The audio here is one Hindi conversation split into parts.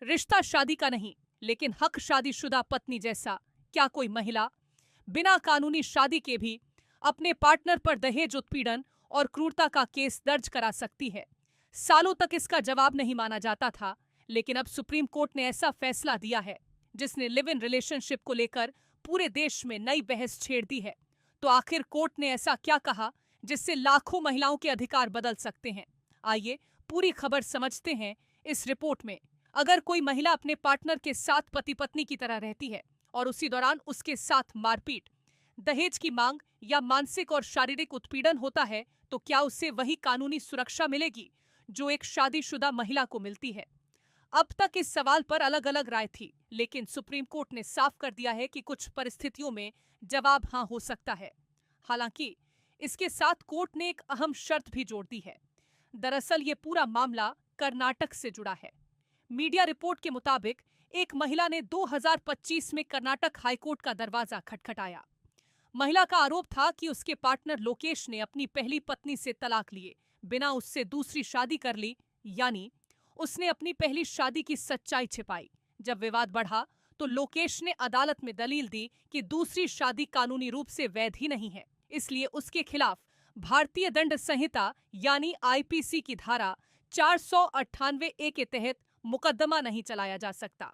रिश्ता शादी का नहीं, लेकिन हक शादीशुदा पत्नी जैसा क्या कोई महिला बिना कानूनी शादी के भी अपने पार्टनर पर दहेज उत्पीड़न और क्रूरता का केस दर्ज करा सकती है? सालों तक इसका जवाब नहीं माना जाता था, लेकिन अब सुप्रीम कोर्ट ने ऐसा फैसला दिया है जिसने लिव इन रिलेशनशिप को लेकर पूरे देश में नई बहस छेड़ दी है। तो आखिर कोर्ट ने ऐसा क्या कहा जिससे लाखों महिलाओं के अधिकार बदल सकते हैं? आइए पूरी खबर समझते हैं इस रिपोर्ट में। अगर कोई महिला अपने पार्टनर के साथ पति पत्नी की तरह रहती है और उसी दौरान उसके साथ मारपीट, दहेज की मांग या मानसिक और शारीरिक उत्पीड़न होता है, तो क्या उससे वही कानूनी सुरक्षा मिलेगी जो एक शादीशुदा महिला को मिलती है? अब तक इस सवाल पर अलग अलग राय थी, लेकिन सुप्रीम कोर्ट ने साफ कर दिया है कि कुछ परिस्थितियों में जवाब हाँ हो सकता है। हालांकि इसके साथ कोर्ट ने एक अहम शर्त भी जोड़ दी है। दरअसल ये पूरा मामला कर्नाटक से जुड़ा है। मीडिया रिपोर्ट के मुताबिक एक महिला ने 2025 में कर्नाटक हाईकोर्ट का दरवाजा खटखटाया। महिला का आरोप था कि उसके पार्टनर लोकेश ने अपनी पहली पत्नी से तलाक लिए बिना उससे दूसरी शादी कर ली, यानी उसने अपनी पहली शादी की सच्चाई छिपाई। जब विवाद बढ़ा तो लोकेश ने अदालत में दलील दी कि दूसरी शादी कानूनी रूप से वैध ही नहीं है, इसलिए उसके खिलाफ भारतीय दंड संहिता यानी आईपीसी की धारा 498 ए के तहत मुकदमा नहीं चलाया जा सकता।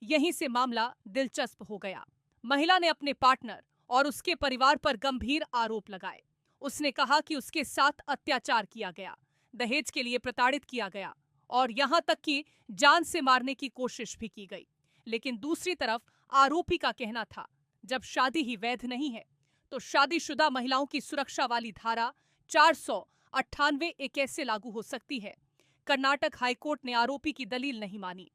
यहीं से मामला दिलचस्प हो गया। महिला ने अपने पार्टनर और उसके परिवार पर गंभीर आरोप लगाए। उसने कहा कि उसके साथ अत्याचार किया गया, दहेज के लिए प्रताड़ित किया गया और यहां तक कि जान से मारने की कोशिश भी की गई। लेकिन दूसरी तरफ आरोपी का कहना था, जब शादी ही वैध नहीं है तो शादीशुदा महिलाओं की सुरक्षा वाली धारा 498 ए कैसे लागू हो सकती है? कर्नाटक हाईकोर्ट ने आरोपी की दलील नहीं मानी।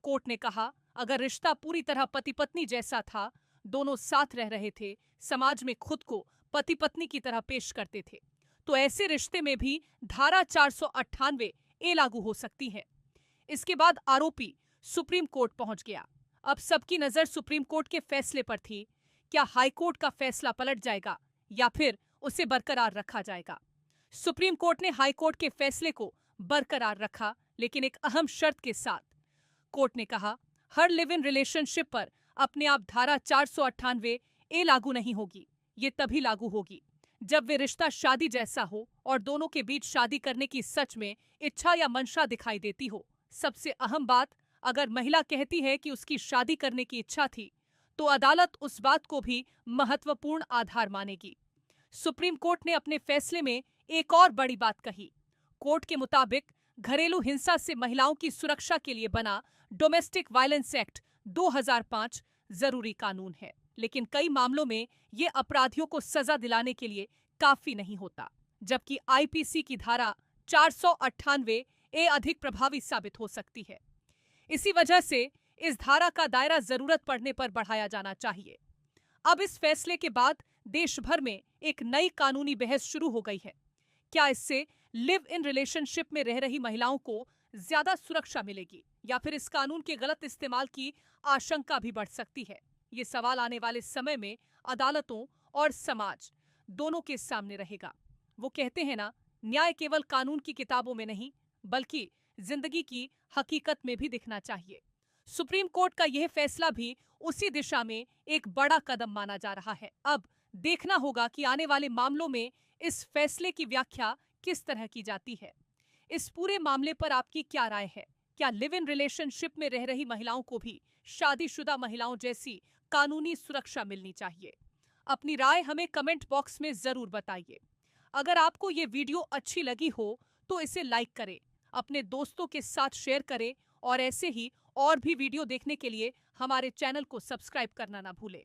कोर्ट ने कहा, अगर रिश्ता पूरी तरह पति पत्नी जैसा था, दोनों साथ रह रहे थे, समाज में खुद को पति पत्नी की तरह पेश करते थे, तो ऐसे रिश्ते में भी धारा 498 ए लागू हो सकती है। इसके बाद आरोपी सुप्रीम कोर्ट पहुंच गया। अब सबकी नजर सुप्रीम कोर्ट के फैसले पर थी। क्या हाई कोर्ट का फैसला पलट जाएगा या फिर उसे बरकरार रखा जाएगा? सुप्रीम कोर्ट ने हाई कोर्ट के फैसले को बरकरार रखा, लेकिन एक अहम शर्त के साथ। कोर्ट ने कहा, हर लिव इन रिलेशनशिप पर अपने आप धारा 498 ए लागू नहीं होगी। ये तभी लागू होगी जब वे रिश्ता शादी जैसा हो और दोनों के बीच शादी करने की सच में इच्छा या मंशा दिखाई देती हो। सबसे अहम बात, अगर महिला कहती है कि उसकी शादी करने की इच्छा थी, तो अदालत उस बात को भी महत्वपूर्ण आधार मानेगी। सुप्रीम कोर्ट ने अपने फैसले में एक और बड़ी बात कही। कोर्ट के मुताबिक घरेलू हिंसा से महिलाओं की सुरक्षा के लिए बना डोमेस्टिक वायलेंस एक्ट 2005 जरूरी कानून है, लेकिन कई मामलों में ये अपराधियों को सजा दिलाने के लिए काफी नहीं होता, जबकि आईपीसी की धारा 498 ए अधिक प्रभावी साबित हो सकती है। इसी वजह से इस धारा का दायरा जरूरत पड़ने पर बढ़ाया जाना चाहिए। अब इस फैसले के बाद देश भर में एक नई कानूनी बहस शुरू हो गई है। क्या इससे लिव इन रिलेशनशिप में रह रही महिलाओं को ज्यादा सुरक्षा मिलेगी या फिर इस कानून के गलत इस्तेमाल की आशंका भी बढ़ सकती है? ये सवाल आने वाले समय में अदालतों और समाज दोनों के सामने रहेगा। वो कहते हैं ना, न्याय केवल कानून की किताबों में नहीं बल्कि जिंदगी की हकीकत में भी दिखना चाहिए। सुप्रीम कोर्ट का यह फैसला भी उसी दिशा में एक बड़ा कदम माना जा रहा है। अब देखना होगा कि आने वाले मामलों में इस फैसले की व्याख्या किस तरह की जाती है। इस पूरे मामले पर आपकी क्या राय है? क्या लिव इन रिलेशनशिप में रह रही महिलाओं को भी शादीशुदा महिलाओं जैसी कानूनी सुरक्षा मिलनी चाहिए? अपनी राय हमें कमेंट बॉक्स में जरूर बताइए। अगर आपको ये वीडियो अच्छी लगी हो तो इसे लाइक करें, अपने दोस्तों के साथ शेयर करें और ऐसे ही और भी वीडियो देखने के लिए हमारे चैनल को सब्सक्राइब करना ना भूलें।